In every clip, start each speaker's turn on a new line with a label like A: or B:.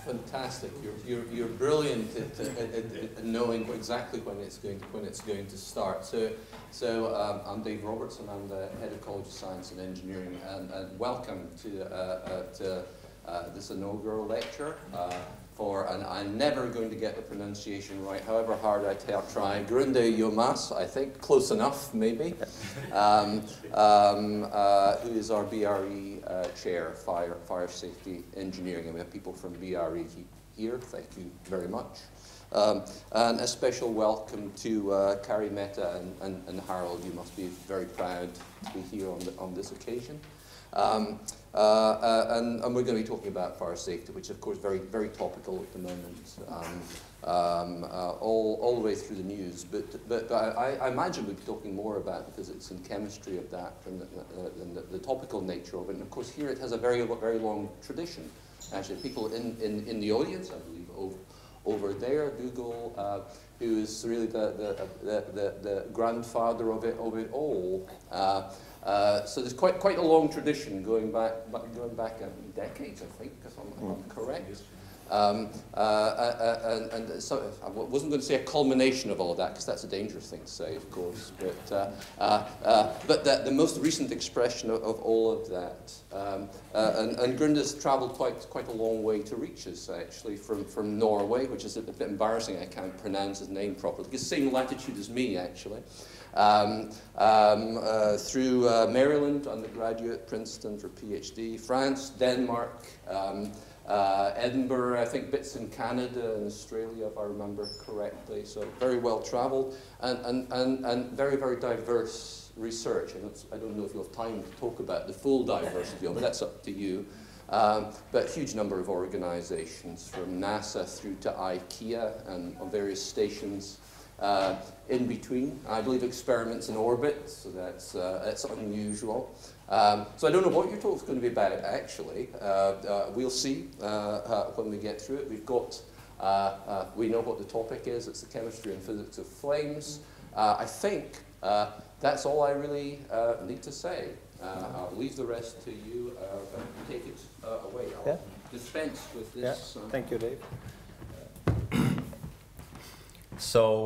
A: Fantastic. You're brilliant at knowing exactly when it's going to start. So I'm Dave Roberts, and I'm the head of College of Science and Engineering, and welcome to this inaugural lecture and I'm never going to get the pronunciation right, however hard I try. Grunde Jomaas, I think, close enough, maybe, who is our BRE chair, Fire Safety Engineering, and we have people from BRE here. Thank you very much. And a special welcome to Carrie Mehta and Harold. You must be very proud to be here on this occasion. And we're going to be talking about fire safety, which is, of course, very, very topical at the moment, all the way through the news. But I imagine we'll be talking more about the physics and chemistry of that and the topical nature of it. And, of course, here it has a very, very long tradition. Actually, people in the audience, I believe, over there, Google, who is really the grandfather of it all. So there's quite a long tradition going back decades, I think, if I'm correct. And so I wasn't going to say a culmination of all of that, because that's a dangerous thing to say, of course. But the most recent expression of all of that. And Grunde's travelled quite a long way to reach us, actually, from Norway, which is a bit embarrassing. I can't pronounce his name properly. It's the same latitude as me, actually. Through Maryland, undergraduate, Princeton for PhD, France, Denmark, Edinburgh, I think bits in Canada and Australia, if I remember correctly. So very well travelled and very, very diverse research. I don't know if you'll have time to talk about the full diversity of it, that's up to you. But huge number of organisations, from NASA through to IKEA and on various stations in between. I believe experiments in orbit, so that's unusual. So I don't know what your talk's going to be about, actually. We'll see when we get through it. We've got, we know what the topic is. It's the chemistry and physics of flames. I think that's all I really need to say. I'll leave the rest to you. Take it away. I'll dispense with this.
B: Thank you, Dave.
C: So,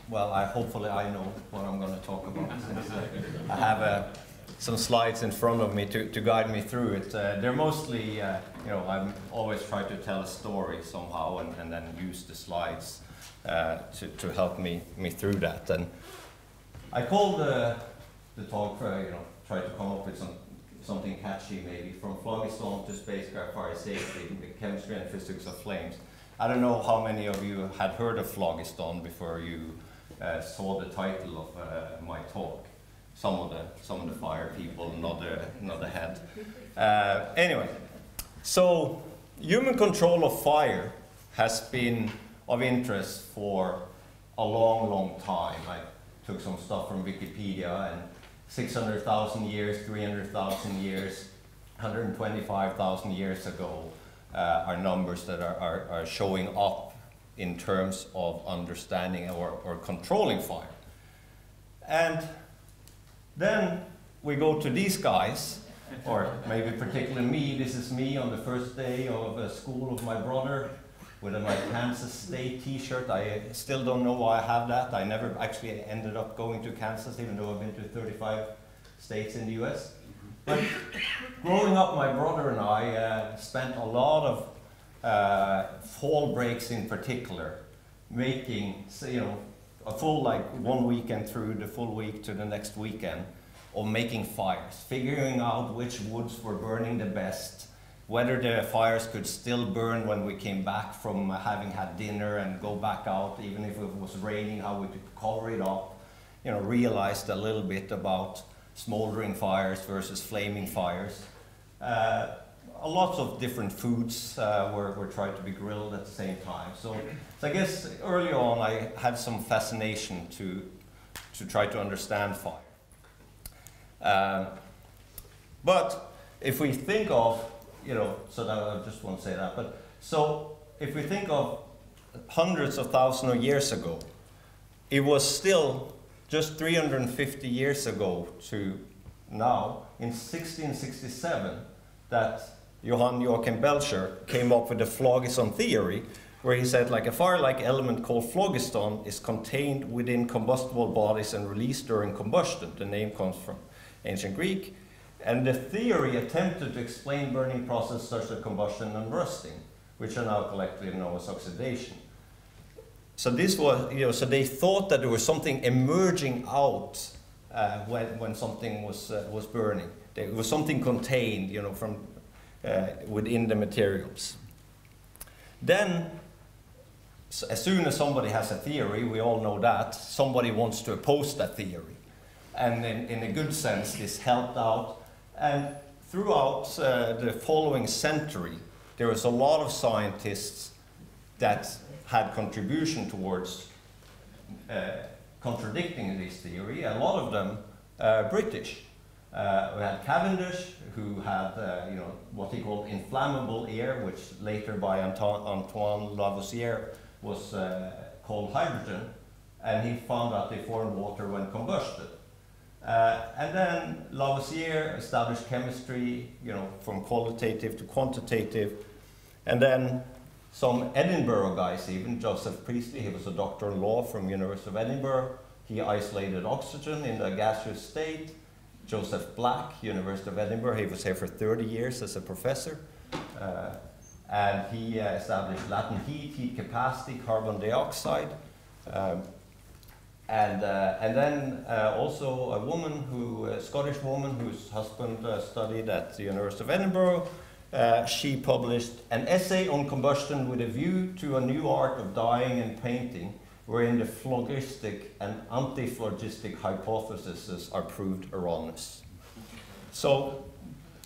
C: well, hopefully I know what I'm going to talk about, since I have some slides in front of me to guide me through it. They're mostly, you know, I'm always try to tell a story somehow and then use the slides to help me through that. And I called the talk, you know, try to come up with something catchy, maybe, from Phlogiston to Spacecraft Fire Safety, the chemistry and physics of flames. I don't know how many of you had heard of Phlogiston before you saw the title of my talk. Some of the fire people, not the head. Anyway, so human control of fire has been of interest for a long time. I took some stuff from Wikipedia, and 600,000 years, 300,000 years, 125,000 years ago are numbers that are showing up in terms of understanding or controlling fire. And then we go to these guys, or maybe particularly me. This is me on the first day of school of my brother with my Kansas State T-shirt. I still don't know why I have that. I never actually ended up going to Kansas, even though I've been to 35 states in the US. But growing up, my brother and I spent a lot of fall breaks in particular, making, you know, a full, like, one weekend through the full week to the next weekend, of making fires, figuring out which woods were burning the best, whether the fires could still burn when we came back from having had dinner and go back out, even if it was raining, how we could cover it up. You know, realized a little bit about smoldering fires versus flaming fires. A lot of different foods were tried to be grilled at the same time. So I guess early on I had some fascination to try to understand fire. But if we think of, you know, so that I just want to say that, but so if we think of hundreds of thousands of years ago, it was still just 350 years ago to now, in 1667, that Johann Joachim Belcher, came up with the Phlogiston theory, where he said like a fire-like element called Phlogiston is contained within combustible bodies and released during combustion. The name comes from ancient Greek. And the theory attempted to explain burning processes such as combustion and rusting, which are now collectively known as oxidation. So this was, so they thought that there was something emerging out when something was burning. There was something contained, from within the materials. Then, as soon as somebody has a theory, we all know that, somebody wants to oppose that theory. And in a good sense, this helped out. And throughout the following century, there was a lot of scientists that had contribution towards contradicting this theory, a lot of them British. We had Cavendish, who had what he called inflammable air, which later by Antoine Lavoisier was called hydrogen, and he found out they formed water when combusted. And then Lavoisier established chemistry, from qualitative to quantitative, and then some Edinburgh guys, even Joseph Priestley, he was a doctor in law from University of Edinburgh. He isolated oxygen in the gaseous state. Joseph Black, University of Edinburgh, he was here for 30 years as a professor. And he established latent heat capacity, carbon dioxide. And then also a Scottish woman whose husband studied at the University of Edinburgh. She published an essay on combustion with a view to a new art of dyeing and painting, wherein the phlogistic and anti-phlogistic hypotheses are proved erroneous. So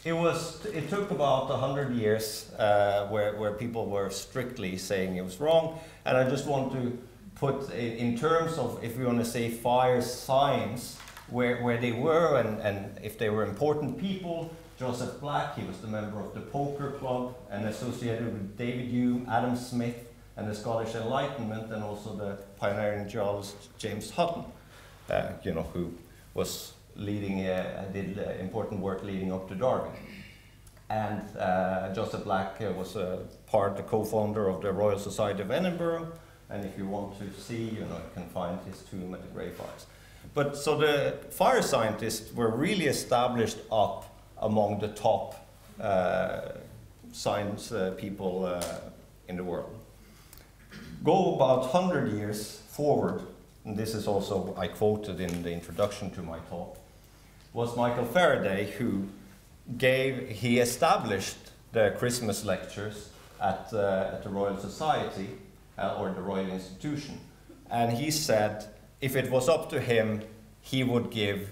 C: it took about 100 years where people were strictly saying it was wrong, and I just want to put in terms of, if we want to say fire science, where they were and if they were important people. Joseph Black, he was the member of the Poker Club and associated with David Hume, Adam Smith, and the Scottish Enlightenment, and also the pioneering geologist James Hutton, who was leading, did important work leading up to Darwin. And Joseph Black was the co-founder of the Royal Society of Edinburgh, and if you want to see, you can find his tomb at the Greyfriars. But so the fire scientists were really established up among the top science people in the world. Go about 100 years forward, and this is also, I quoted in the introduction to my talk, was Michael Faraday, who he established the Christmas lectures at the Royal Society, or the Royal Institution. And he said, if it was up to him, he would give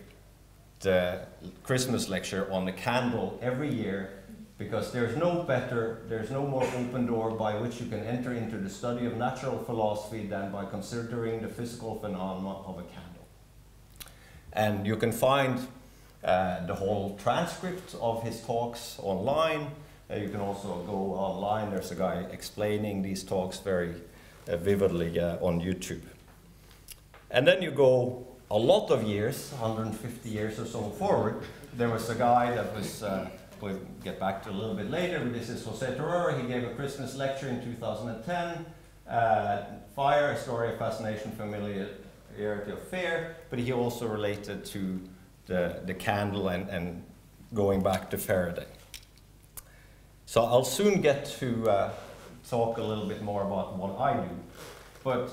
C: the Christmas lecture on the candle every year, because there's no more open door by which you can enter into the study of natural philosophy than by considering the physical phenomena of a candle. And you can find the whole transcript of his talks online. You can also go online, there's a guy explaining these talks very vividly on YouTube. And then you go a lot of years, 150 years or so forward. There was a guy that was, we'll get back to a little bit later, but this is Jose Torrero. He gave a Christmas lecture in 2010, Fire, a Story of Fascination, Familiarity of Fear, but he also related to the candle and going back to Faraday. So I'll soon get to talk a little bit more about what I do, but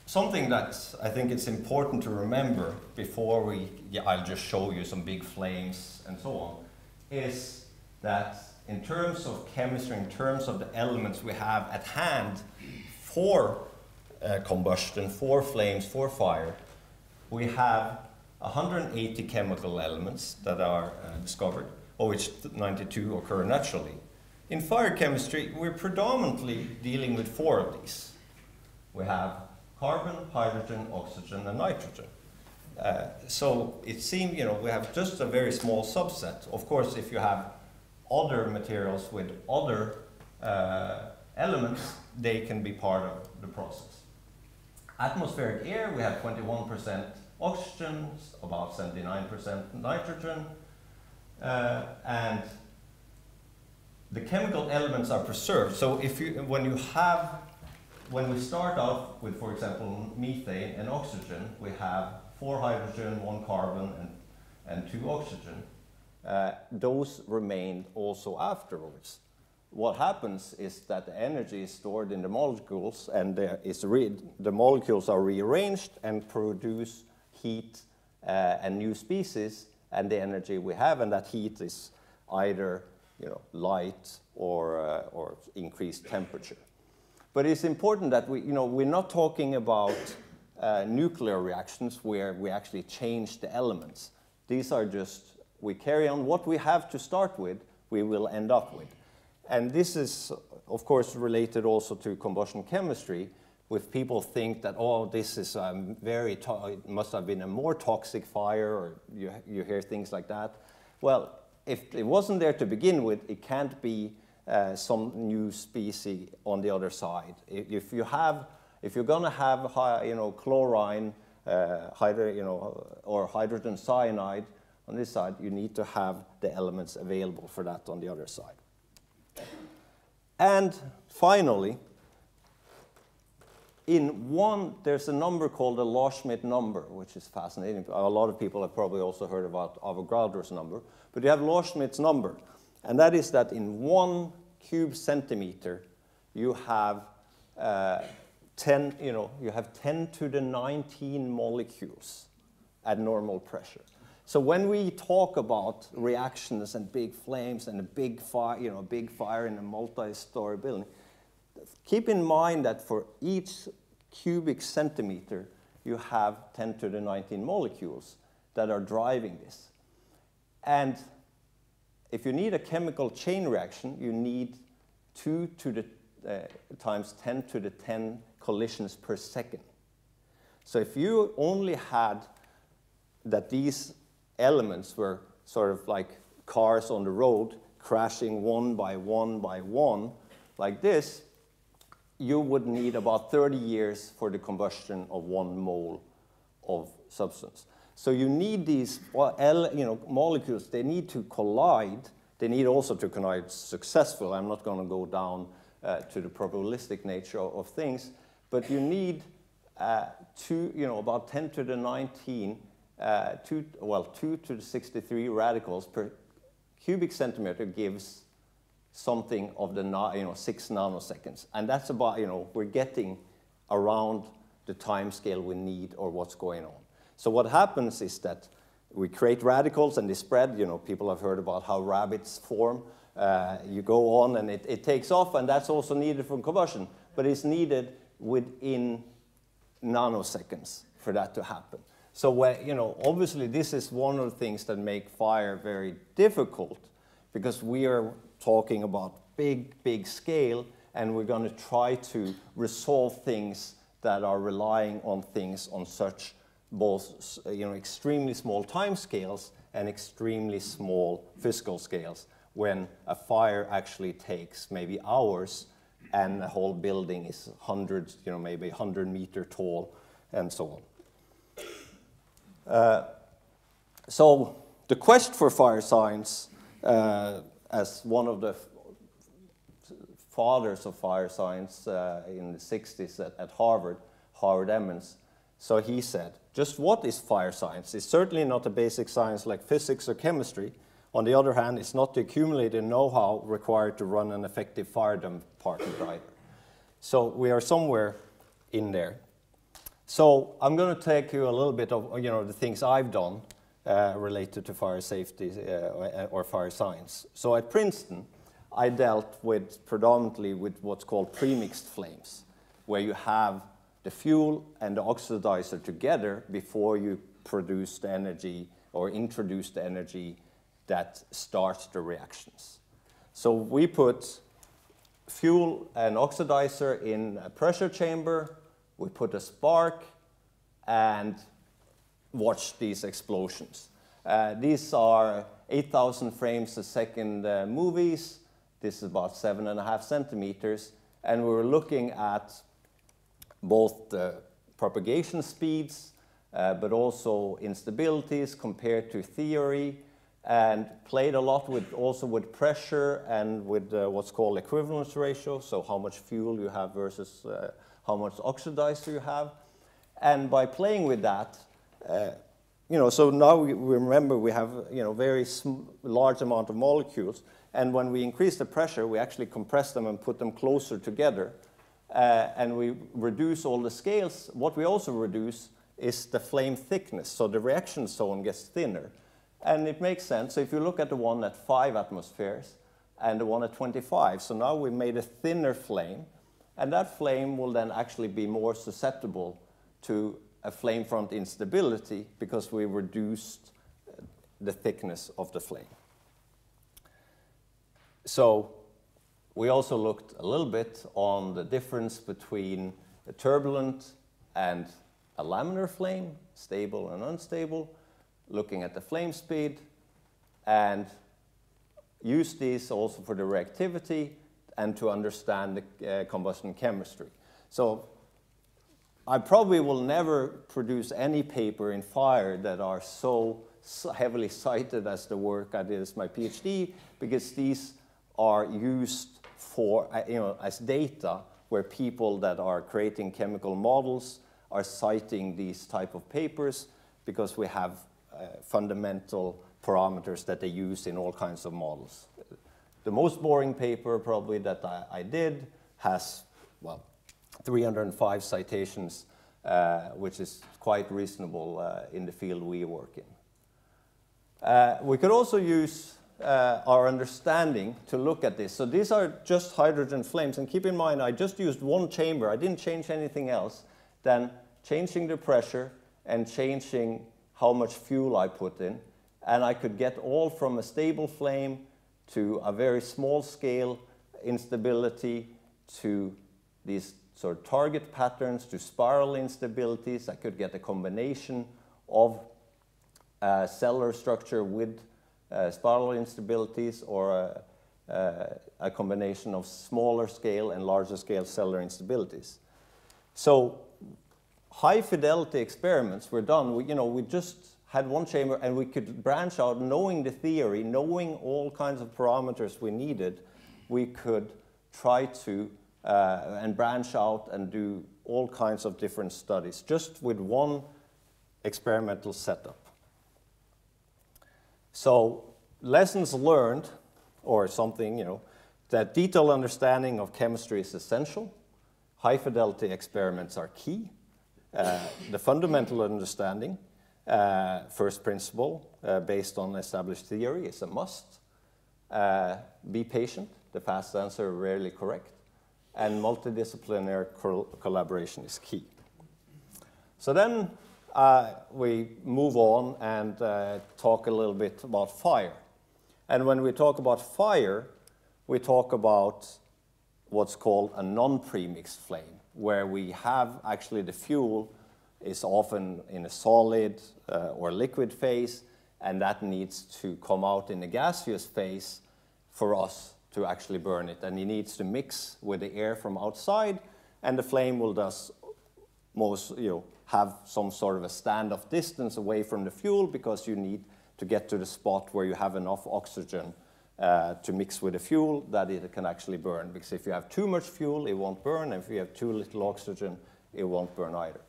C: something that I think it's important to remember before I'll just show you some big flames and so on, is that in terms of chemistry, in terms of the elements we have at hand for combustion, for flames, for fire, we have 180 chemical elements that are discovered, of which 92 occur naturally. In fire chemistry, we're predominantly dealing with 4 of these. We have carbon, hydrogen, oxygen, and nitrogen. So it seems, we have just a very small subset. Of course, if you have other materials with other elements, they can be part of the process. Atmospheric air, we have 21% oxygen, about 79% nitrogen, and the chemical elements are preserved. So when we start off with, for example, methane and oxygen, we have 4 hydrogen, 1 carbon, and 2 oxygen. Those remain also afterwards. What happens is that the energy is stored in the molecules, and the molecules are rearranged and produce heat and new species, and the energy we have, and that heat is either light or increased temperature. But it's important that we're not talking about nuclear reactions where we actually change the elements. These are just, we carry on what we have to start with, we will end up with. And this is, of course, related also to combustion chemistry, with people think that, oh, this is it must have been a more toxic fire, or you hear things like that. Well, if it wasn't there to begin with, it can't be some new species on the other side. If you're going to have chlorine, or hydrogen cyanide on this side, you need to have the elements available for that on the other side. And finally, there's a number called the Loschmidt number, which is fascinating. A lot of people have probably also heard about Avogadro's number, but you have Loschmidt's number, and that is that in 1 cubic centimeter, you have 10 to the 19 molecules at normal pressure. So when we talk about reactions and big flames and a big fire in a multi-story building, keep in mind that for each cubic centimeter, you have 10 to the 19 molecules that are driving this. And if you need a chemical chain reaction, you need 2 to the times 10 to the 10 collisions per second. So if you only had that these elements were sort of like cars on the road, crashing one by one, like this, you would need about 30 years for the combustion of 1 mole of substance. So you need these molecules, they need to collide. They need also to collide successfully. I'm not going to go down to the probabilistic nature of things, but you need about 10 to the 19, 2 to the 63 radicals per cubic centimeter gives something of the 6 nanoseconds. And that's about, we're getting around the time scale we need or what's going on. So what happens is that we create radicals and they spread. People have heard about how rabbits form. You go on and it takes off, and that's also needed for combustion. But it's needed within nanoseconds for that to happen. So, obviously this is one of the things that make fire very difficult, because we are talking about big scale, and we're going to try to resolve things that are relying on things on such both extremely small time scales and extremely small physical scales, when a fire actually takes maybe hours and the whole building is hundreds, maybe 100 meter tall and so on. So the quest for fire science, as one of the fathers of fire science in the 60s at Harvard, Howard Emmons, so he said, just what is fire science? It's certainly not a basic science like physics or chemistry. On the other hand, it's not the accumulated know-how required to run an effective fire department either. So we are somewhere in there. So I'm going to take you a little bit of the things I've done related to fire safety or fire science. So at Princeton, I dealt predominantly with what's called premixed flames, where you have the fuel and the oxidizer together before you produce the energy or introduce the energy that starts the reactions. So we put fuel and oxidizer in a pressure chamber, we put a spark, and watch these explosions. These are 8,000 frames a second movies. This is about 7.5 centimeters, and we were looking at both the propagation speeds, but also instabilities compared to theory, and played a lot with also with pressure and with what's called equivalence ratio, so how much fuel you have versus how much oxidizer you have. And by playing with that, so now we remember we have very large amount of molecules, and when we increase the pressure, we actually compress them and put them closer together, and we reduce all the scales. What we also reduce is the flame thickness, so the reaction zone gets thinner. And it makes sense. So if you look at the one at 5 atmospheres and the one at 25, so now we made a thinner flame, and that flame will then actually be more susceptible to a flame front instability because we reduced the thickness of the flame. So we also looked a little bit on the difference between a turbulent and a laminar flame, stable and unstable, looking at the flame speed, and use these also for the reactivity and to understand the combustion chemistry. So I probably will never produce any paper in fire that are so heavily cited as the work I did as my PhD, because these are used for, as data where people that are creating chemical models are citing these type of papers because we have fundamental parameters that they use in all kinds of models. The most boring paper probably that I did has, 305 citations, which is quite reasonable in the field we work in. We could also use our understanding to look at this. So these are just hydrogen flames, and keep in mind I just used one chamber. I didn't change anything else than changing the pressure and changing how much fuel I put in, and I could get all from a stable flame to a very small scale instability to these sort of target patterns to spiral instabilities. I could get a combination of cellular structure with spiral instabilities, or a combination of smaller scale and larger scale cellular instabilities. So high fidelity experiments were done. We just had one chamber, and we could branch out, knowing the theory, knowing all kinds of parameters we needed. We could try to and branch out and do all kinds of different studies just with one experimental setup. So lessons learned, or something, that detailed understanding of chemistry is essential. High fidelity experiments are key. The fundamental understanding, first principle, based on established theory, is a must. Be patient. The fast answer is rarely correct. And multidisciplinary collaboration is key. So then we move on and talk a little bit about fire. And when we talk about fire, we talk about what's called a non-premixed flame, where we have actually the fuel is often in a solid or liquid phase, and that needs to come out in a gaseous phase for us to actually burn it. And it needs to mix with the air from outside, and the flame will thus have some sort of a standoff distance away from the fuel, because you need to get to the spot where you have enough oxygen to mix with the fuel that it can actually burn. Because if you have too much fuel, it won't burn, and if you have too little oxygen, it won't burn either.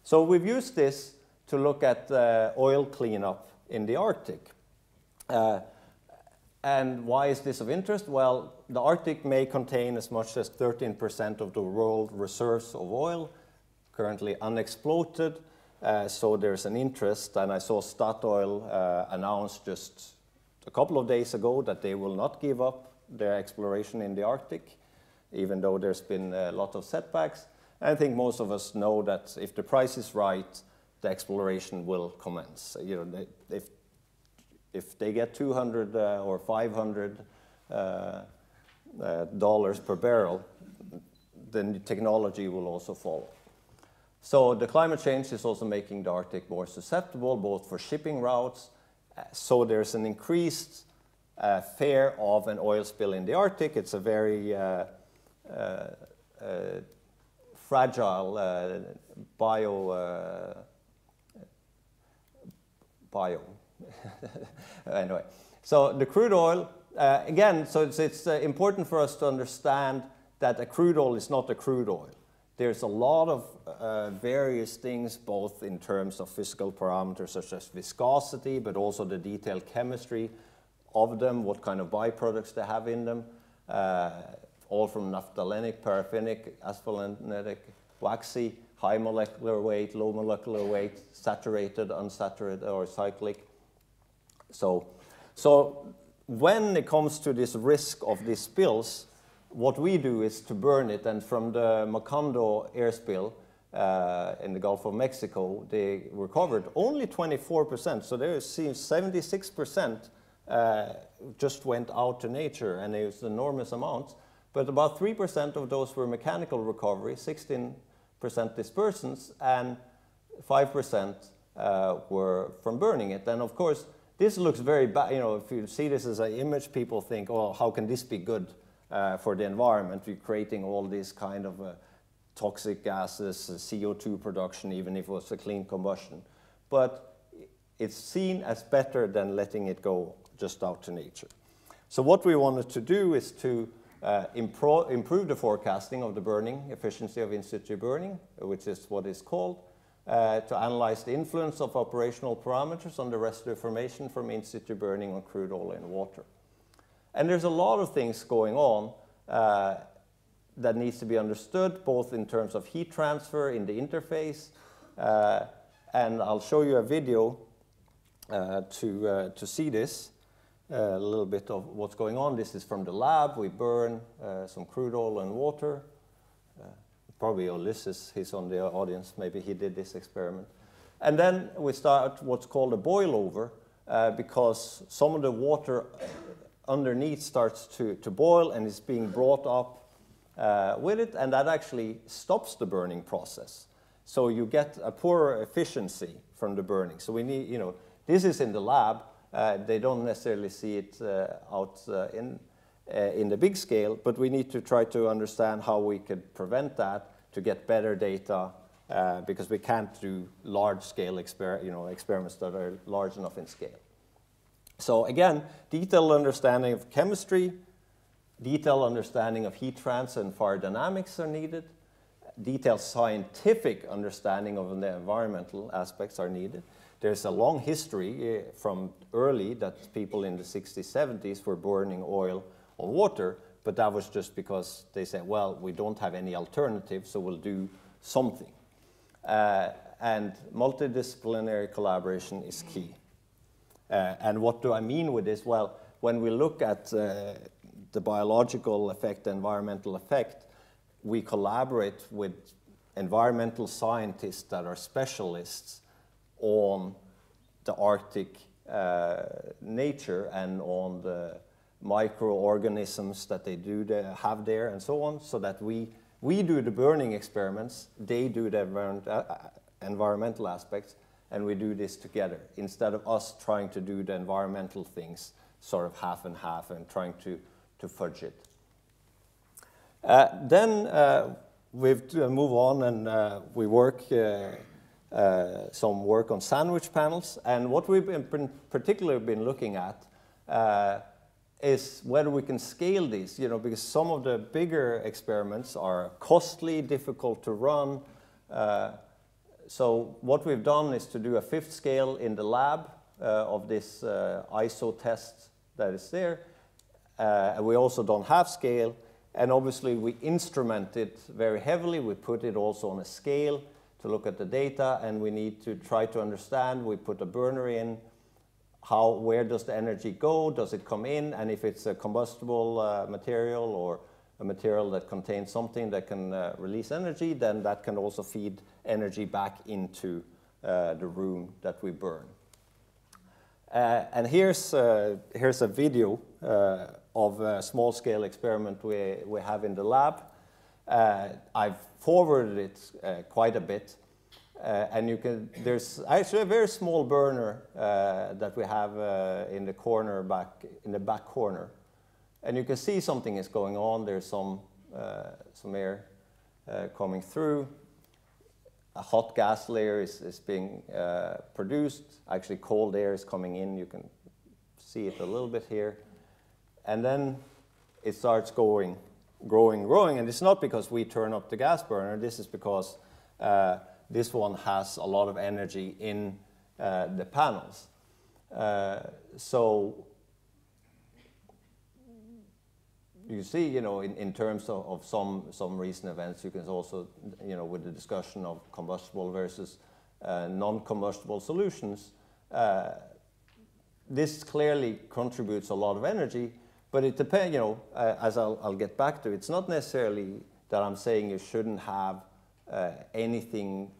C: So we've used this to look at oil cleanup in the Arctic. And why is this of interest? Well, the Arctic may contain as much as 13% of the world reserves of oil, currently unexploited, so there's an interest. And I saw Statoil announce just a couple of days ago that they will not give up their exploration in the Arctic, even though there's been a lot of setbacks. I think most of us know that if the price is right, the exploration will commence. If they get 200 or 500 dollars per barrel, then the technology will also follow. So the climate change is also making the Arctic more susceptible, both for shipping routes. So there's an increased fear of an oil spill in the Arctic. It's a very fragile biome. Anyway, so the crude oil, again, so it's important for us to understand that a crude oil is not a crude oil. There's a lot of various things, both in terms of physical parameters such as viscosity, but also the detailed chemistry of them, what kind of byproducts they have in them, all from naphthalenic, paraffinic, asphalenic, waxy, high molecular weight, low molecular weight, saturated, unsaturated, or cyclic. So when it comes to this risk of these spills, what we do is to burn it, and from the Macondo air spill in the Gulf of Mexico, they recovered only 24%, so there seems 76% just went out to nature, and it was enormous amounts, but about 3% of those were mechanical recovery, 16% dispersants, and 5% were from burning it. And of course, this looks very bad. You know, if you see this as an image, people think, oh, how can this be good for the environment? You're creating all these kind of toxic gases, CO2 production, even if it was a clean combustion. But it's seen as better than letting it go just out to nature. So what we wanted to do is to improve the forecasting of the burning efficiency of in-situ burning, which is what is called, to analyze the influence of operational parameters on the residue formation from in-situ burning on crude oil and water. And there's a lot of things going on that needs to be understood, both in terms of heat transfer in the interface, and I'll show you a video to see this, a little bit of what's going on. This is from the lab. We burn some crude oil and water. Probably Ulysses, he's on the audience, maybe he did this experiment. And then we start what's called a boil over, because some of the water underneath starts to boil and is being brought up with it, and that actually stops the burning process. So you get a poorer efficiency from the burning. So we need, you know, this is in the lab. They don't necessarily see it out in the big scale, but we need to try to understand how we could prevent that to get better data, because we can't do large-scale experiments that are large enough in scale. So again, detailed understanding of chemistry, detailed understanding of heat transfer and fire dynamics are needed, detailed scientific understanding of the environmental aspects are needed. There's a long history from early that people in the 60s, 70s were burning oil or water, but that was just because they said, well, we don't have any alternative, so we'll do something. And multidisciplinary collaboration is key. And what do I mean with this? Well, when we look at the biological effect, the environmental effect, we collaborate with environmental scientists that are specialists on the Arctic nature and on the microorganisms that they have there and so on, so that we do the burning experiments, they do the environmental aspects, and we do this together, instead of us trying to do the environmental things sort of half and half and trying to fudge it. Then we move on and we work some work on sandwich panels, and what we've particularly been looking at is whether we can scale these, you know, because some of the bigger experiments are costly, difficult to run. So what we've done is to do a 5th scale in the lab of this ISO test that is there. And we also done half scale, and obviously we instrument it very heavily. We put it also on a scale to look at the data, and we need to try to understand. We put a burner in. Where does the energy go? Does it come in? And if it's a combustible material or a material that contains something that can release energy, then that can also feed energy back into the room that we burn. And here's a video of a small-scale experiment we have in the lab. I've forwarded it quite a bit. And there's actually a very small burner that we have in the corner in the back corner. And you can see something is going on. There's some air coming through. a hot gas layer is being produced. Actually, cold air is coming in. You can see it a little bit here. And then it starts growing. And it's not because we turn up the gas burner. This is because this one has a lot of energy in the panels. So you see, in terms of some recent events, you can also, with the discussion of combustible versus non-combustible solutions, this clearly contributes a lot of energy, but it depends, as I'll get back to, it's not necessarily that I'm saying you shouldn't have anything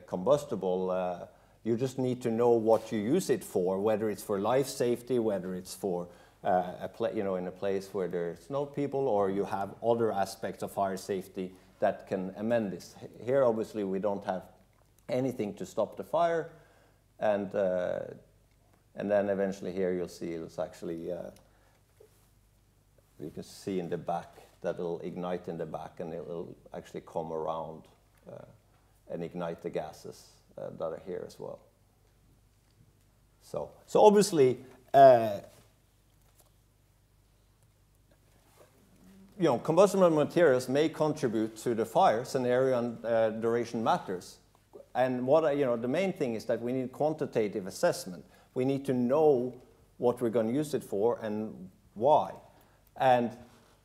C: combustible. You just need to know what you use it for, whether it's for life safety, whether it's for in a place where there's no people, or you have other aspects of fire safety that can amend this. Here, obviously, we don't have anything to stop the fire, and then eventually here you'll see it's actually you can see in the back that it'll ignite in the back, and it'll actually come around and ignite the gases that are here as well. So obviously. Combustible materials may contribute to the fire scenario, and duration matters. And the main thing is that we need quantitative assessment. We need to know what we're going to use it for and why. And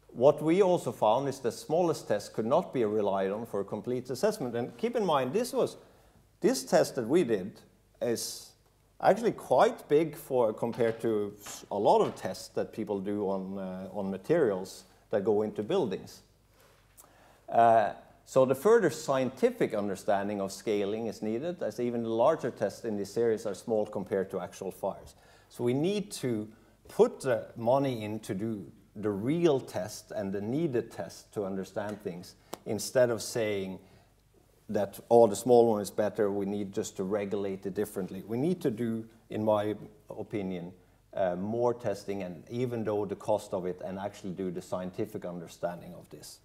C: what we also found is the smallest test could not be relied on for a complete assessment. And keep in mind, this test that we did is actually quite big compared to a lot of tests that people do on materials that go into buildings. So the further scientific understanding of scaling is needed, as even the larger tests in this series are small compared to actual fires. So we need to put the money in to do the real test and the needed test to understand things, instead of saying that, the small one is better, we need just to regulate it differently. We need to do, in my opinion, more testing, and even though the cost of it, and actually do the scientific understanding of this.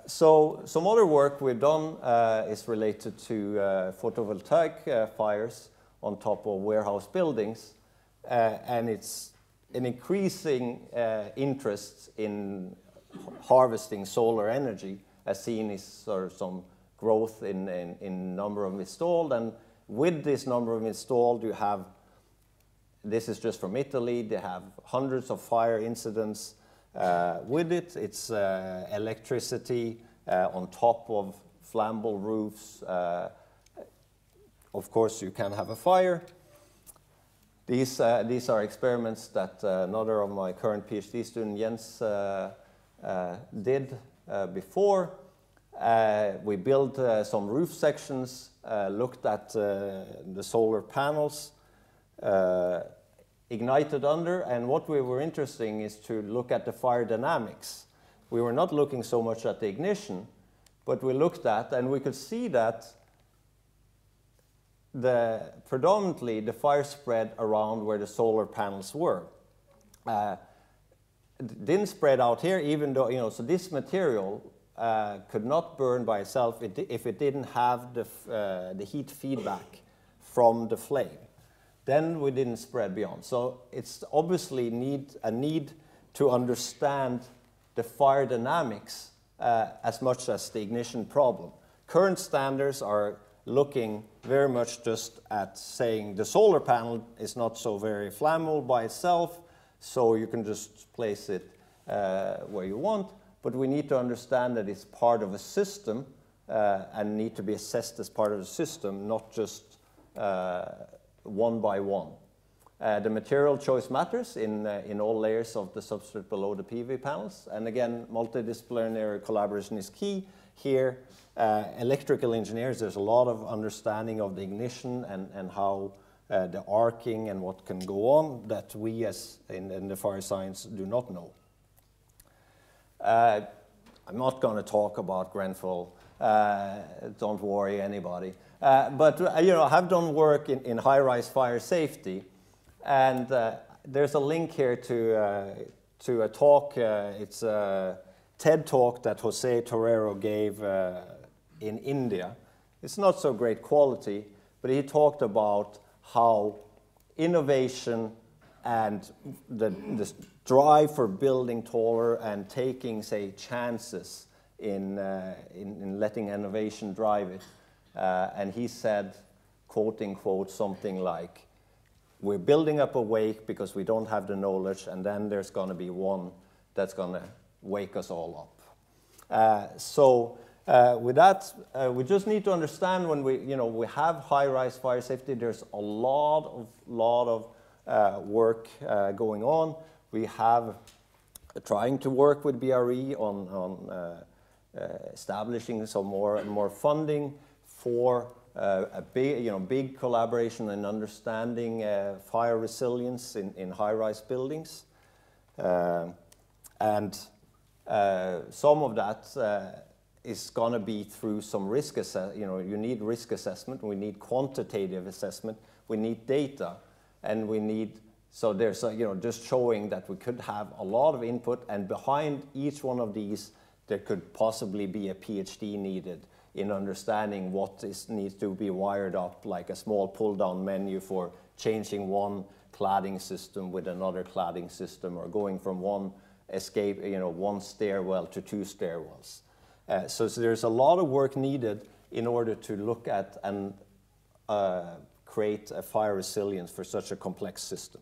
C: So some other work we've done is related to photovoltaic fires on top of warehouse buildings, and it's an increasing interest in harvesting solar energy, as seen is sort of some growth in number of installed, and with this number of installed, you have. This is just from Italy. They have hundreds of fire incidents with it. It's electricity on top of flammable roofs. Of course, you can have a fire. These are experiments that another of my current PhD student, Jens, did before. We built some roof sections, looked at the solar panels, ignited under, and what we were interested in is to look at the fire dynamics. We were not looking so much at the ignition, but we looked at, and we could see that predominantly the fire spread around where the solar panels were. It didn't spread out here, even though, so this material could not burn by itself if it didn't have the heat feedback from the flame. Then we didn't spread beyond. So it's obviously a need to understand the fire dynamics as much as the ignition problem. Current standards are looking very much just at saying the solar panel is not so very flammable by itself, so you can just place it where you want. But we need to understand that it's part of a system and need to be assessed as part of the system, not just one by one. The material choice matters in all layers of the substrate below the PV panels. And again, multidisciplinary collaboration is key. Here, electrical engineers, there's a lot of understanding of the ignition and how the arcing and what can go on that we as in the fire science do not know. I'm not going to talk about Grenfell. Don't worry, anybody. But I have done work in high-rise fire safety, and there's a link here to a talk. It's a TED talk that Jose Torero gave in India. It's not so great quality, but he talked about how innovation and the drive for building taller and taking, say, chances in letting innovation drive it. And he said, quoting quote, something like, we're building up a wake because we don't have the knowledge, and then there's going to be one that's going to wake us all up. With that, we just need to understand when we have high-rise fire safety, there's a lot of work going on. We have trying to work with BRE on establishing some more funding for a big collaboration and understanding fire resilience in high-rise buildings. And some of that is going to be through some risk assessment. You need risk assessment, we need quantitative assessment, we need data, and we need, so there's just showing that we could have a lot of input, and behind each one of these there could possibly be a PhD needed in understanding what needs to be wired up, like a small pull-down menu for changing one cladding system with another cladding system, or going from one one stairwell to 2 stairwells. So there's a lot of work needed in order to look at and create a fire resilience for such a complex system.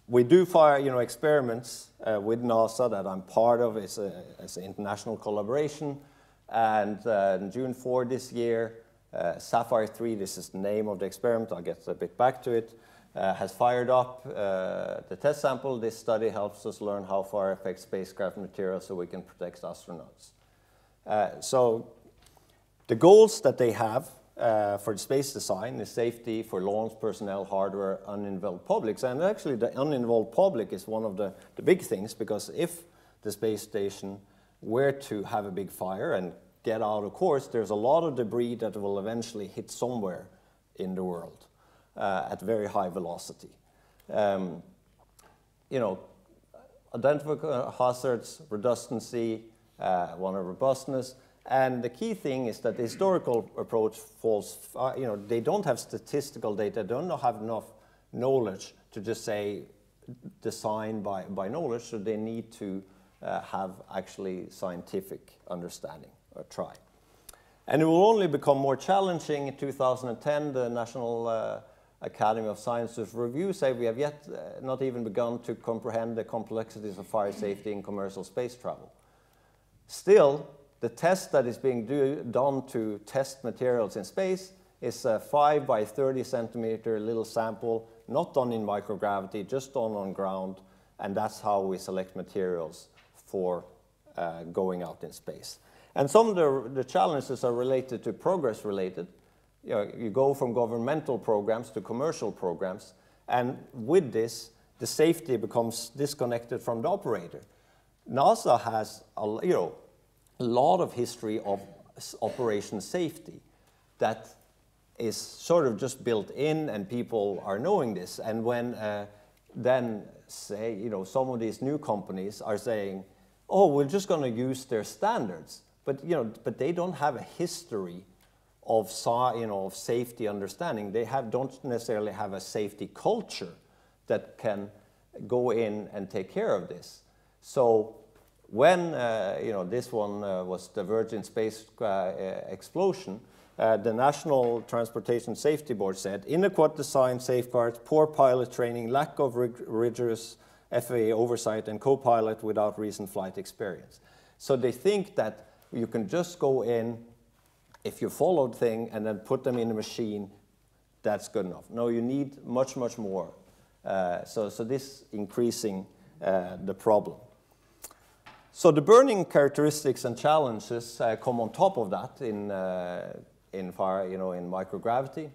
C: We do fire experiments with NASA that I'm part of. It's an international collaboration. And on June 4 this year, Sapphire 3, this is the name of the experiment, I'll get a bit back to it, has fired up the test sample. This study helps us learn how fire affects spacecraft material so we can protect astronauts. So the goals that they have for the space design is safety for launch personnel, hardware, uninvolved publics. And actually the uninvolved public is one of the big things, because if the space station were to have a big fire and get out of course, there's a lot of debris that will eventually hit somewhere in the world at very high velocity. Identify hazards, redundancy, one of robustness, and the key thing is that the historical approach falls, they don't have statistical data, don't have enough knowledge to just say design by knowledge, so they need to have actually scientific understanding or try. And it will only become more challenging in 2010. The National Academy of Sciences review say we have yet not even begun to comprehend the complexities of fire safety in commercial space travel. Still, the test that is being done to test materials in space is a 5 by 30 centimeter little sample, not done in microgravity, just done on ground, and that's how we select materials for going out in space. And some of the challenges are related to progress related. You go from governmental programs to commercial programs, and with this, the safety becomes disconnected from the operator. NASA has a lot of history of operation safety that is sort of just built in, and people are knowing this. And when then say, some of these new companies are saying, oh, we're just going to use their standards, but they don't have a history of safety understanding. They don't necessarily have a safety culture that can go in and take care of this. So when this one was the Virgin Space explosion, the National Transportation Safety Board said, inadequate design safeguards, poor pilot training, lack of rigorous FAA oversight, and co-pilot without recent flight experience. So they think that you can just go in, if you follow the thing, and then put them in a machine, that's good enough. No, you need much, much more. So this increasing the problem. So the burning characteristics and challenges come on top of that in fire, in microgravity.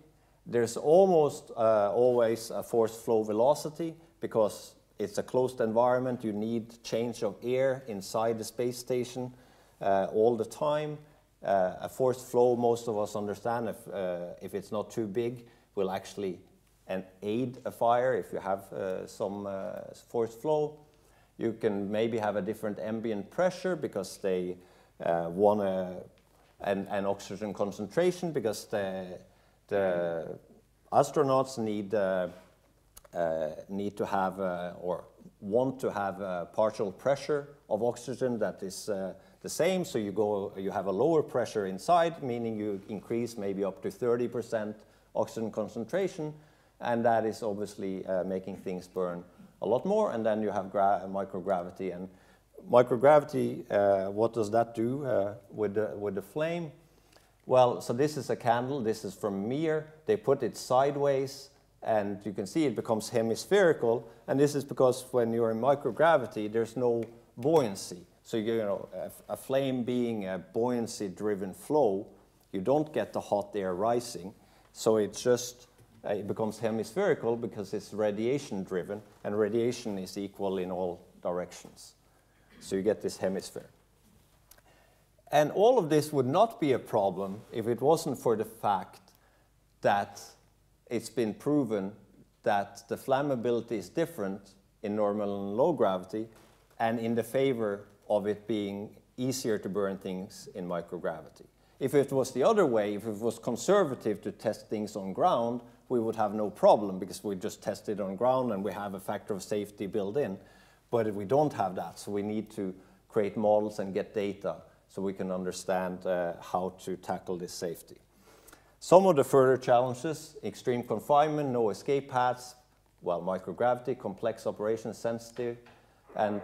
C: There's almost always a forced flow velocity, because it's a closed environment. You need change of air inside the space station all the time. A forced flow, most of us understand, if it's not too big, will actually aid a fire if you have some forced flow. You can maybe have a different ambient pressure because they want to and oxygen concentration, because the astronauts need to have or want to have a partial pressure of oxygen that is the same. So you have a lower pressure inside, meaning you increase maybe up to 30% oxygen concentration, and that is obviously making things burn a lot more. And then you have microgravity. And microgravity, what does that do with the flame? Well, so this is a candle. This is from Mir. They put it sideways, and you can see it becomes hemispherical. And this is because when you're in microgravity, there's no buoyancy. So a flame being a buoyancy-driven flow, you don't get the hot air rising. So it's just it becomes hemispherical because it's radiation-driven, and radiation is equal in all directions. So you get this hemisphere. And all of this would not be a problem if it wasn't for the fact that it's been proven that the flammability is different in normal and low gravity, and in the favor of it being easier to burn things in microgravity. If it was the other way, if it was conservative to test things on ground, we would have no problem because we just test it on ground and we have a factor of safety built in. But we don't have that, so we need to create models and get data so we can understand how to tackle this safety. Some of the further challenges: extreme confinement, no escape paths, well, microgravity, complex operations, sensitive, and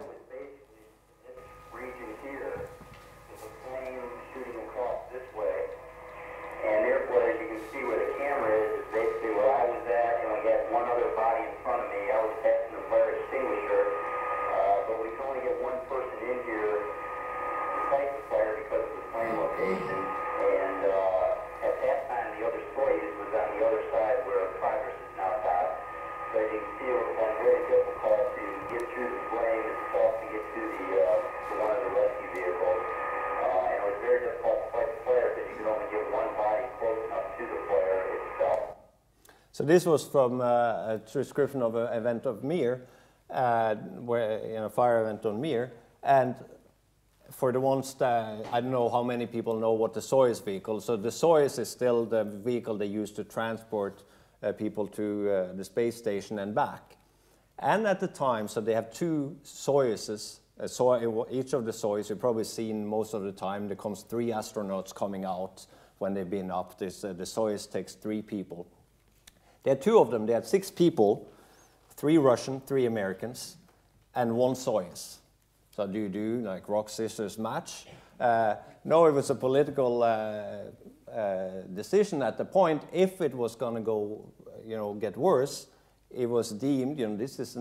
C: so this was from a description of an event of Mir, where fire event on Mir. And for the ones that, I don't know how many people know what the Soyuz vehicle. So the Soyuz is still the vehicle they use to transport people to the space station and back. And at the time, so they have two Soyuzes. Each of the Soyuz, you've probably seen most of the time, there comes 3 astronauts coming out when they've been up. The Soyuz takes 3 people. They had 2 of them. They had 6 people, 3 Russian, 3 Americans, and 1 Soyuz. So do you do like rock, scissors, match? No, it was a political decision at the point. If it was going to go, get worse, it was deemed, this is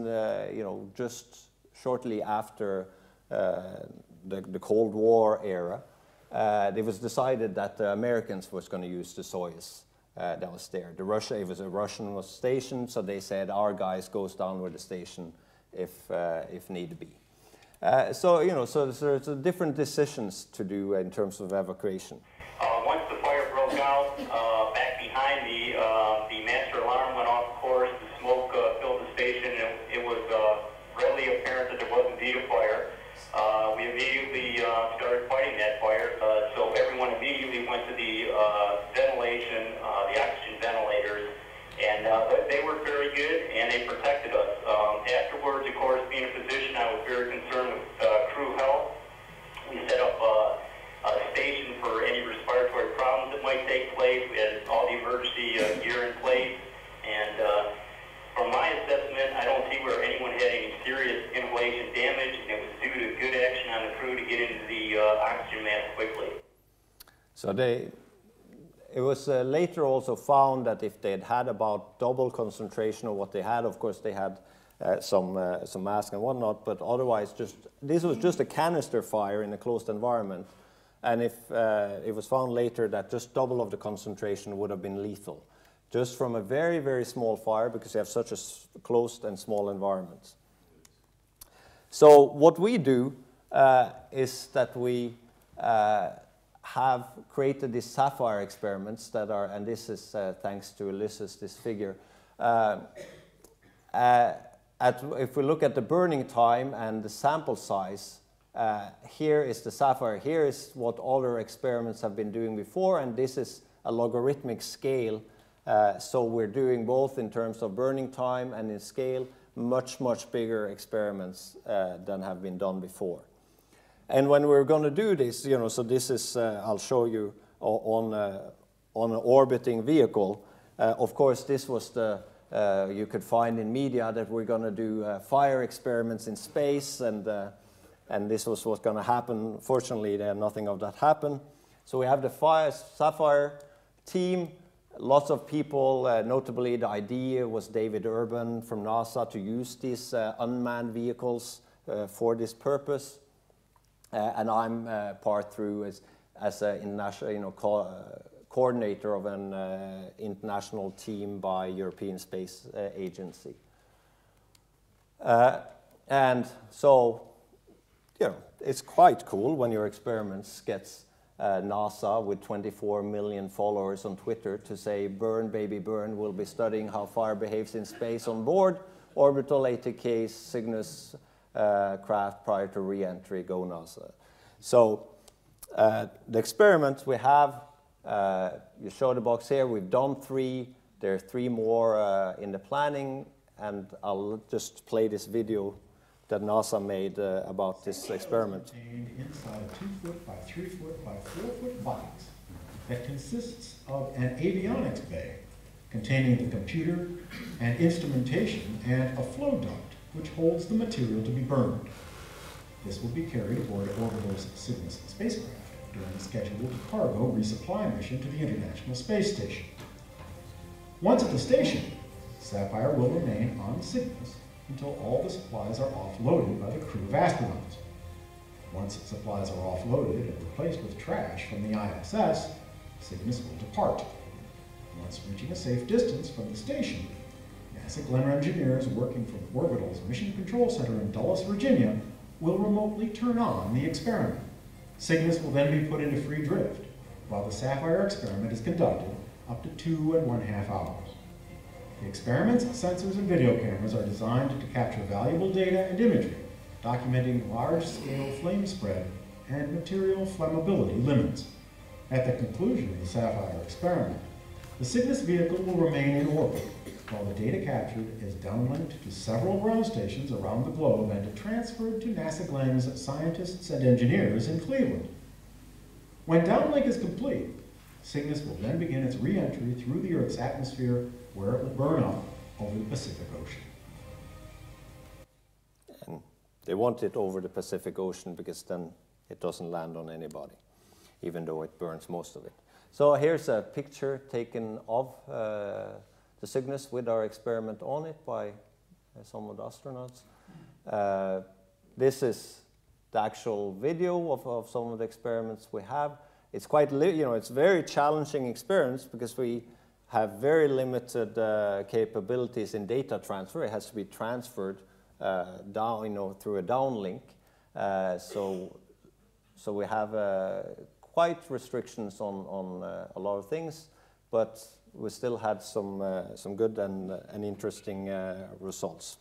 C: just shortly after the Cold War era. It was decided that the Americans was going to use the Soyuz. That was there. It was a Russian was stationed, so they said our guys goes down with the station if need be. So there's different decisions to do in terms of evacuation.
B: Once the fire broke out, back behind me, the master alarm went off course. The smoke filled the station. It was readily apparent that there was indeed a fire. We immediately started fighting that fire. So everyone immediately went to the ventilation, the oxygen ventilators, and they were very good, and they protected us. Afterwards, of course, being a physician, I was very concerned with crew health. We set up a station for any respiratory problems that might take place. We had all the emergency gear in place, and from my assessment, I don't see where anyone had any serious inhalation damage, and it was due to good action on the crew to get into the oxygen mask quickly. So
C: it was later also found that if they had about double concentration of what they had, of course they had some mask and whatnot, but otherwise this was just a canister fire in a closed environment. And if it was found later that just double of the concentration would have been lethal, just from a very, very small fire, because you have such a closed and small environment. So what we do is that we have created these Sapphire experiments that are, and this is thanks to Ulysses, this figure. If we look at the burning time and the sample size, here is the Sapphire. Here is what other experiments have been doing before, and this is a logarithmic scale. So we're doing both in terms of burning time and in scale much, much bigger experiments than have been done before. And when we're going to do this, you know, so this is, I'll show you on an orbiting vehicle. Of course, this was the, you could find in media that we're going to do fire experiments in space, and this was what's going to happen. Fortunately, nothing of that happened. So we have the Sapphire team, lots of people, notably the idea was David Urban from NASA to use these unmanned vehicles for this purpose. And I'm part through as an international, you know, coordinator of an international team by European Space Agency. And so, you know, it's quite cool when your experiments gets NASA with 24 million followers on Twitter to say, burn, baby, burn, we'll be studying how fire behaves in space on board orbital ATK Cygnus craft prior to re-entry, go NASA. So the experiments we have, you show the box here, we've done 3, there are 3 more in the planning, and I'll just play this video that NASA made about this experiment.
D: Inside a 2-foot by 3-foot by 4-foot box that consists of an avionics bay containing the computer and instrumentation and a flow duct which holds the material to be burned. This will be carried aboard Orbital's Cygnus spacecraft during a scheduled cargo resupply mission to the International Space Station. Once at the station, Sapphire will remain on Cygnus until all the supplies are offloaded by the crew of astronauts. Once supplies are offloaded and replaced with trash from the ISS, Cygnus will depart. Once reaching a safe distance from the station, NASA Glenn engineers working from Orbital's Mission Control Center in Dulles, Virginia, will remotely turn on the experiment. Cygnus will then be put into free drift, while the Sapphire experiment is conducted up to 2½ hours. The experiment's sensors and video cameras are designed to capture valuable data and imagery, documenting large-scale flame spread and material flammability limits. At the conclusion of the Sapphire experiment, the Cygnus vehicle will remain in orbit, while the data captured is downlinked to several ground stations around the globe and transferred to NASA Glenn's scientists and engineers in Cleveland. When downlink is complete, Cygnus will then begin its re-entry through the Earth's atmosphere, where it will burn up over the Pacific Ocean.
C: And they want it over the Pacific Ocean because then it doesn't land on anybody, even though it burns most of it. So here's a picture taken of the Cygnus with our experiment on it by some of the astronauts. This is the actual video of some of the experiments we have. It's quite, it's very challenging experience because we have very limited capabilities in data transfer. It has to be transferred down, through a downlink. So we have quite restrictions on a lot of things, but we still had some good and interesting results.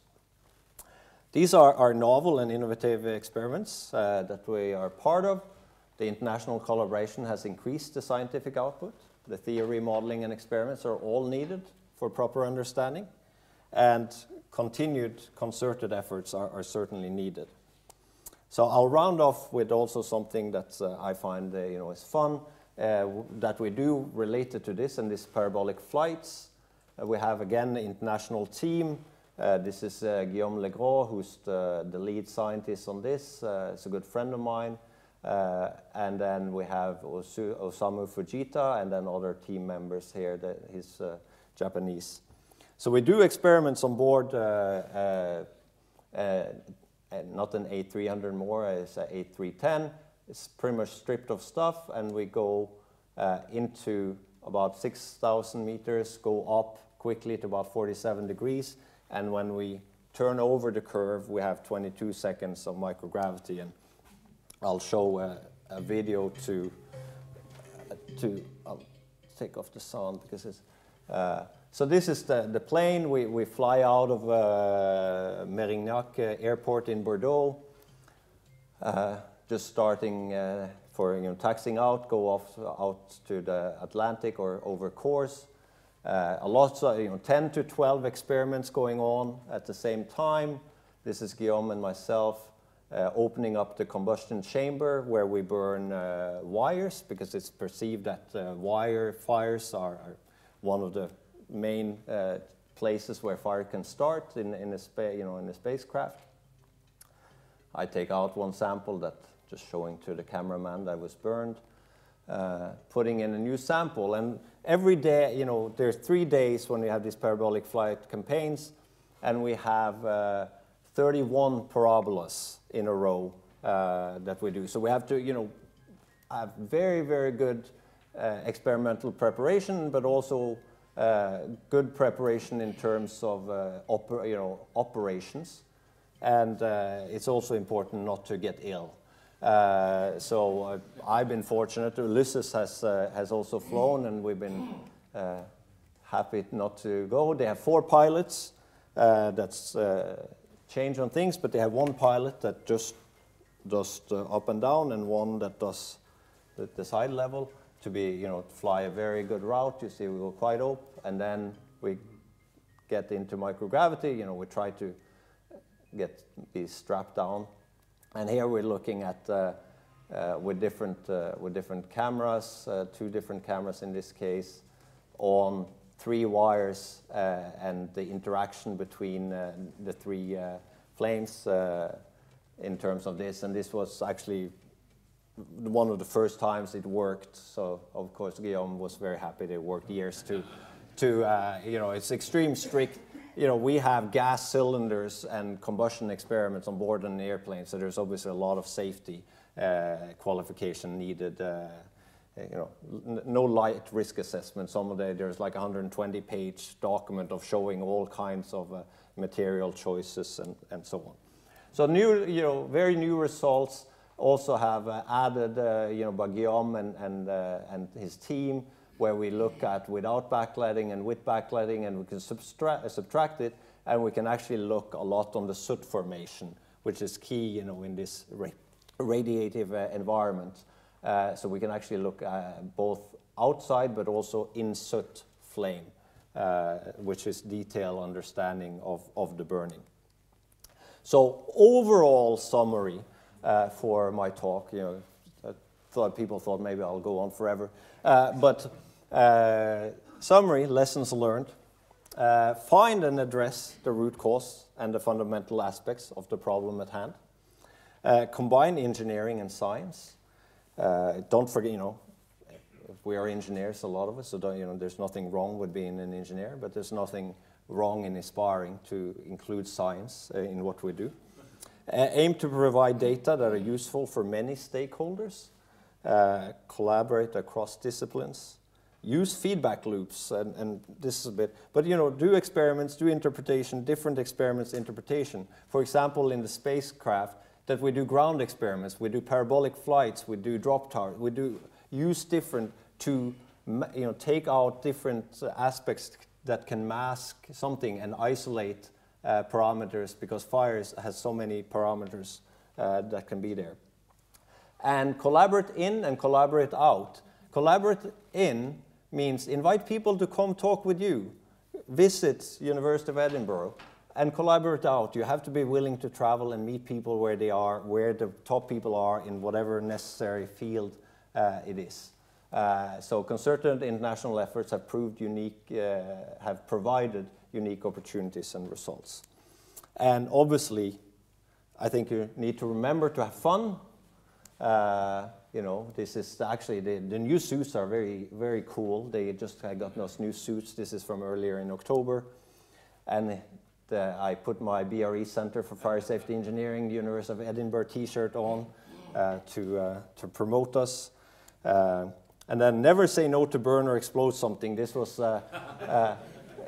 C: These are novel and innovative experiments that we are part of. The international collaboration has increased the scientific output. The theory, modeling, and experiments are all needed for proper understanding, and continued concerted efforts are certainly needed. So I'll round off with also something that I find is fun, that we do related to this, and this parabolic flights. We have, again, the international team. This is Guillaume Legros, who's the lead scientist on this. It's a good friend of mine. And then we have Osamu Fujita, and then other team members here. He's Japanese. So we do experiments on board, not an A300 more, it's an A310. It's pretty much stripped of stuff, and we go into about 6,000 meters, go up quickly to about 47 degrees, and when we turn over the curve, we have 22 seconds of microgravity. And I'll show a video I'll take off the sound because it's, so this is the plane. We fly out of Mérignac Airport in Bordeaux. just starting for taxing out, go out to the Atlantic or over course. A lot of 10 to 12 experiments going on at the same time. This is Guillaume and myself opening up the combustion chamber where we burn wires, because it's perceived that wire fires are one of the main places where fire can start in a spacecraft. I take out one sample that just showing to the cameraman that was burned, putting in a new sample. And every day, there's 3 days when we have these parabolic flight campaigns, and we have 31 parabolas in a row that we do. So we have to, have very, very good experimental preparation, but also good preparation in terms of operations. And it's also important not to get ill. So I've been fortunate. Ulysses has also flown, and we've been happy not to go. They have 4 pilots. That's change on things, but they have 1 pilot that just does up and down, and 1 that does the side level to be, fly a very good route. You see, we go quite up, and then we get into microgravity. We try to be strapped down, and here we're looking at with different cameras, 2 different cameras in this case, on 3 wires and the interaction between the 3 flames in terms of this. And this was actually one of the first times it worked. So of course Guillaume was very happy. They worked years to it's extreme strict. We have gas cylinders and combustion experiments on board an airplane, so there's obviously a lot of safety qualification needed. No light risk assessment. There's like a 120-page document of showing all kinds of material choices and so on. So new, very new results also have added, by Guillaume and his team, where we look at without backlighting and with backlighting, and we can subtract it, and we can actually look a lot on the soot formation, which is key, in this radiative environment. So we can actually look both outside but also in soot flame, which is detailed understanding of the burning. So overall summary for my talk, people thought maybe I'll go on forever, but summary, lessons learned. Find and address the root cause and the fundamental aspects of the problem at hand. Combine engineering and science. Don't forget, we are engineers, a lot of us, so there's nothing wrong with being an engineer, but there's nothing wrong in aspiring to include science in what we do. Aim to provide data that are useful for many stakeholders. Collaborate across disciplines. Use feedback loops, and this is a bit, but do experiments, do interpretation, different experiments, interpretation. For example, in the spacecraft, that we do ground experiments, we do parabolic flights, we do drop towers, we do use different to take out different aspects that can mask something and isolate parameters, because fire has so many parameters that can be there. And collaborate in and collaborate out. Collaborate in means invite people to come talk with you, visit University of Edinburgh, and collaborate out. You have to be willing to travel and meet people where they are, where the top people are in whatever necessary field it is. So concerted international efforts have proved unique, have provided unique opportunities and results. And obviously, I think you need to remember to have fun. This is actually, the new suits are very, very cool. They just got those new suits. This is from earlier in October. And I put my BRE Center for Fire Safety Engineering, the University of Edinburgh T-shirt on to promote us. And then never say no to burn or explode something. This was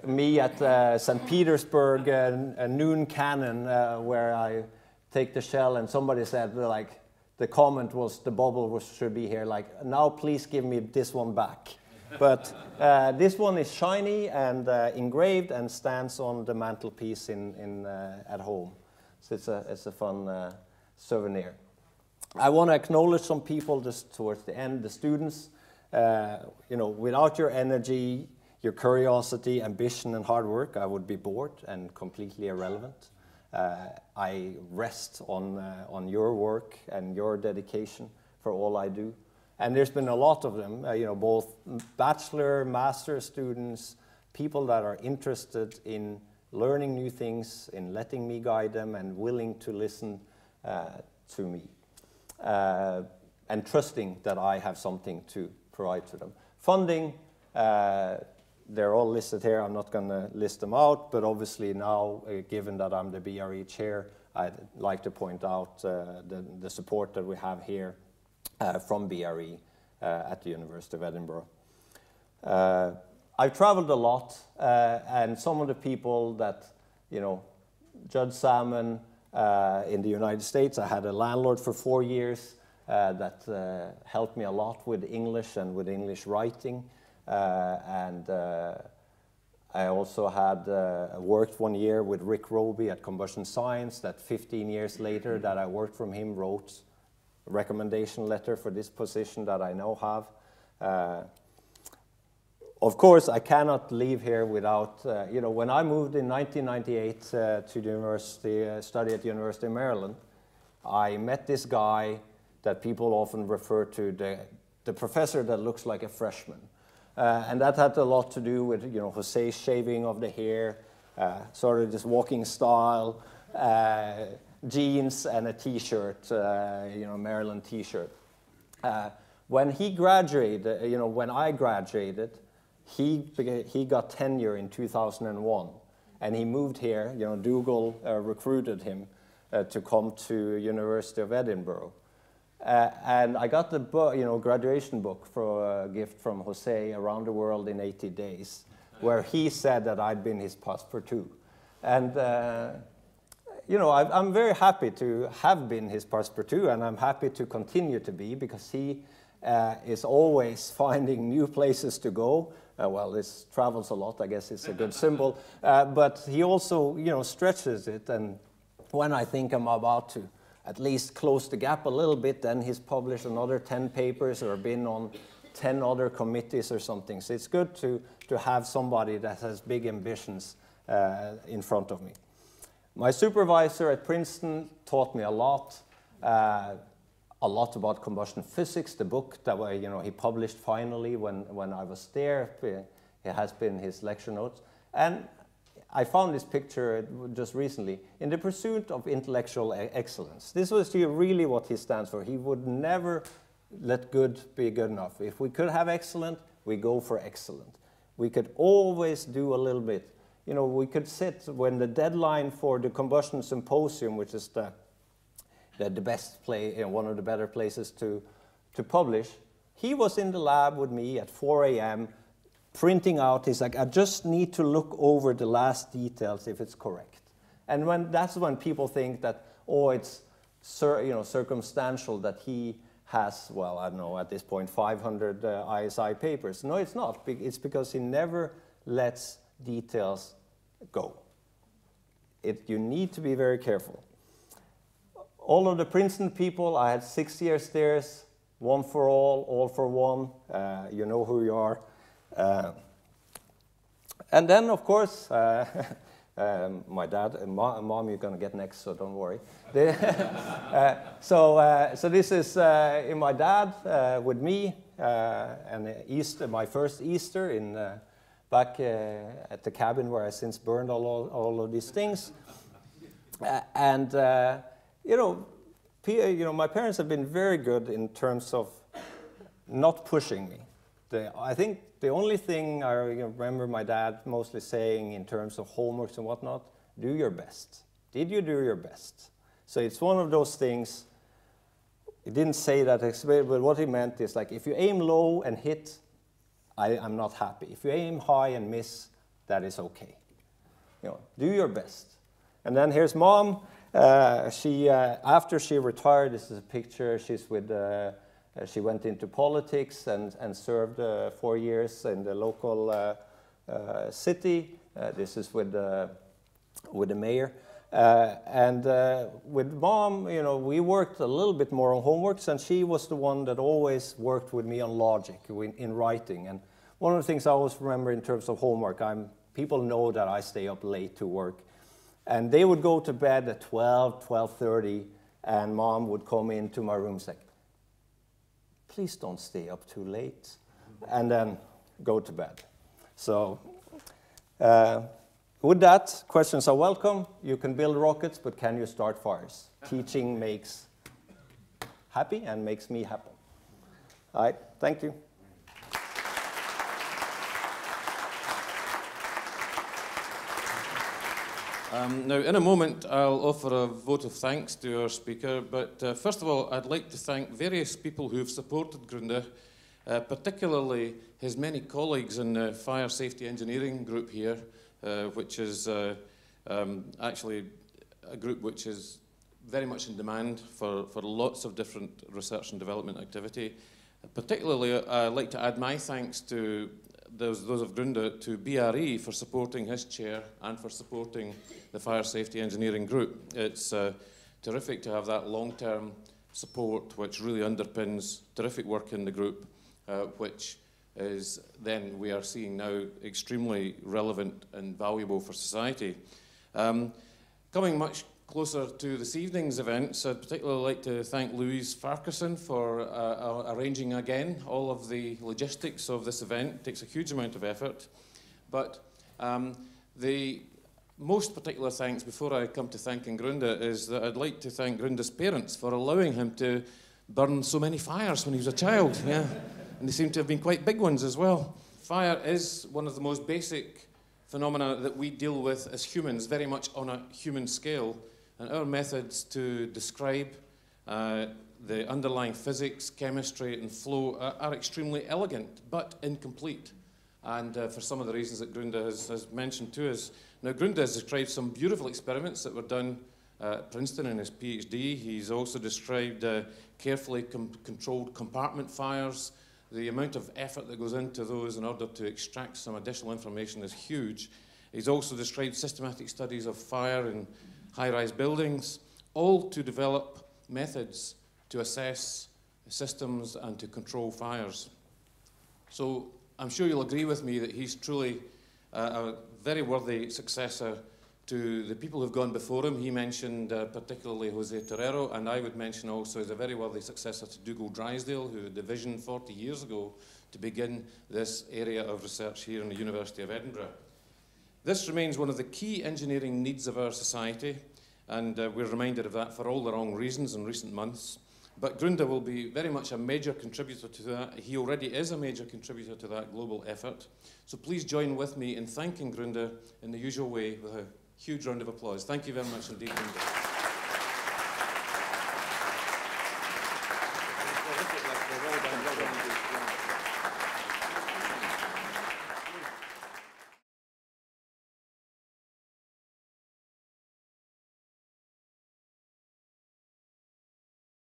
C: me at St. Petersburg, a noon cannon, where I take the shell, and somebody said, the comment was, the bubble should be here, now please give me this one back. But this one is shiny and engraved and stands on the mantelpiece at home. So it's a fun souvenir. I want to acknowledge some people just towards the end, the students. You know, without your energy, your curiosity, ambition, and hard work, I would be bored and completely irrelevant. I rest on your work and your dedication for all I do. And there's been a lot of them, you know, both bachelor, master students, people that are interested in learning new things, in letting me guide them, and willing to listen to me. And trusting that I have something to provide to them. Funding, they're all listed here. I'm not going to list them out, but obviously now, given that I'm the BRE chair, I'd like to point out the support that we have here from BRE at the University of Edinburgh. I've traveled a lot, and some of the people that, you know, Judge Salmon in the United States, I had a landlord for 4 years that helped me a lot with English and with English writing. And I also had worked 1 year with Rick Roby at Combustion Science, that 15 years later that I worked from him wrote a recommendation letter for this position that I now have. Of course, I cannot leave here without, you know, when I moved in 1998 to the university, study at the University of Maryland, I met this guy that people often refer to, the professor that looks like a freshman. And that had a lot to do with, you know, Jose's shaving of the hair, sort of this walking style, jeans and a T-shirt, you know, Maryland T-shirt. When he graduated, you know, when I graduated, he got tenure in 2001, and he moved here. You know, Dougal recruited him to come to University of Edinburgh. And I got the book, you know, graduation book for a gift from Jose, Around the World in 80 Days, where he said that I'd been his passepartout. And, you know, I'm very happy to have been his passepartout, and I'm happy to continue to be, because he is always finding new places to go. Well, this travels a lot, I guess it's a good symbol. But he also, you know, stretches it, and when I think I'm about to at least close the gap a little bit, then he's published another 10 papers or been on 10 other committees or something. So it's good to have somebody that has big ambitions in front of me. My supervisor at Princeton taught me a lot about combustion physics. The book that you know, he published finally when I was there, it has been his lecture notes. And I found this picture just recently. In the pursuit of intellectual excellence. This was really what he stands for. He would never let good be good enough. If we could have excellent, we go for excellent. We could always do a little bit. You know, we could sit when the deadline for the combustion symposium, which is the best place, you know, one of the better places to publish. He was in the lab with me at 4 a.m. printing out. He's like, I just need to look over the last details if it's correct. And that's when people think that, oh, it's you know, circumstantial that he has, well, I don't know, at this point, 500 ISI papers. No, it's not. It's because he never lets details go. You need to be very careful. All of the Princeton people, I had 6 years there, one for all for one. You know who you are. And then, of course, my dad and mom, you're going to get next, so don't worry. So this is my dad with me, and my first Easter back at the cabin where I since burned all of these things. You know, my parents have been very good in terms of not pushing me. I think the only thing I remember my dad mostly saying in terms of homeworks and whatnot, do your best. Did you do your best? So it's one of those things. He didn't say that, but what he meant is like, if you aim low and hit, I'm not happy. If you aim high and miss, that is okay. You know, do your best. And then here's mom. After she retired, this is a picture. She's with. She went into politics and served 4 years in the local city. This is with the mayor. With Mom, you know, we worked a little bit more on homeworks, and she was the one that always worked with me on logic in writing. And one of the things I always remember in terms of homework, people know that I stay up late to work. And they would go to bed at 12, 12:30, and Mom would come into my room and say, please don't stay up too late, and then go to bed. So with that, questions are welcome. You can build rockets, but can you start fires? Teaching makes happy and makes me happy. All right, thank you.
E: Now, in a moment, I'll offer a vote of thanks to our speaker, but first of all, I'd like to thank various people who've supported Grunde, particularly his many colleagues in the Fire Safety Engineering group here, which is actually a group which is very much in demand for lots of different research and development activity. Particularly, I'd like to add my thanks to those of Grunde to BRE for supporting his chair and for supporting the Fire Safety Engineering group. It's terrific to have that long-term support which really underpins terrific work in the group, which is then we are seeing now extremely relevant and valuable for society. Coming much closer to this evening's events, I'd particularly like to thank Louise Farquharson for arranging again all of the logistics of this event. It takes a huge amount of effort. But the most particular thanks, before I come to thanking Grunde, is that I'd like to thank Grunde's parents for allowing him to burn so many fires when he was a child. Yeah. And they seem to have been quite big ones as well. Fire is one of the most basic phenomena that we deal with as humans, very much on a human scale. And our methods to describe the underlying physics, chemistry, and flow are extremely elegant, but incomplete. And for some of the reasons that Grunde has mentioned to us. Now, Grunde has described some beautiful experiments that were done at Princeton in his PhD. He's also described carefully controlled compartment fires. The amount of effort that goes into those in order to extract some additional information is huge. He's also described systematic studies of fire in high-rise buildings, all to develop methods to assess systems and to control fires. So I'm sure you'll agree with me that he's truly a very worthy successor to the people who've gone before him. He mentioned particularly Jose Torero, and I would mention also as a very worthy successor to Dougal Drysdale, who had the vision 40 years ago to begin this area of research here in the University of Edinburgh. This remains one of the key engineering needs of our society, and we're reminded of that for all the wrong reasons in recent months. But Grunde will be very much a major contributor to that. He already is a major contributor to that global effort. So please join with me in thanking Grunde in the usual way with a huge round of applause. Thank you very much indeed, Grunde.